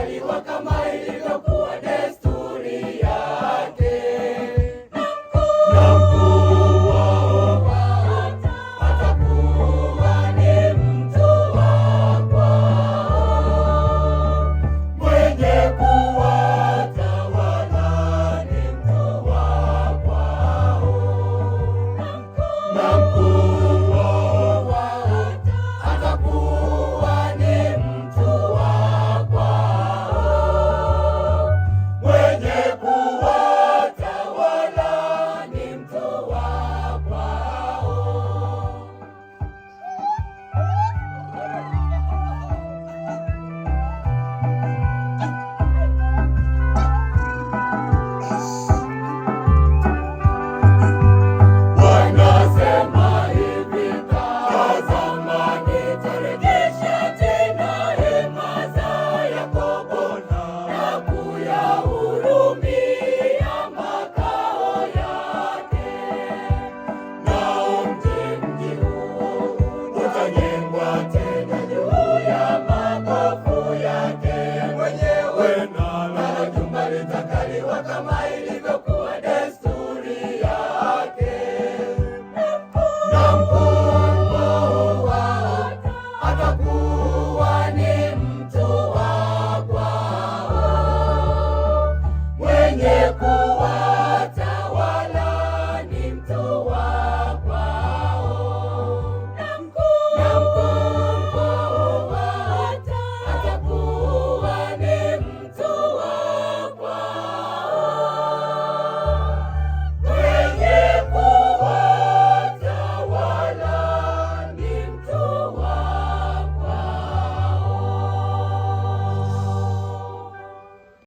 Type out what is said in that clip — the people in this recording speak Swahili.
alizaliwa kama ilivyokuwa desturi yake, na mkuu wao atakuwa ni mtu wa kwao, mwenye kuwatawala ni mtu wa kwao, na mkuu wao atakuwa ni mtu wa kwao, mwenye kuwatawala ni mtu wa kwao. Wanasema hivi, tazama nitarejesha tena hema za Yakobo na kuyahurumia makao yake. Nao mji huo utajengwa tena juu ya magofu yake mwenyewe.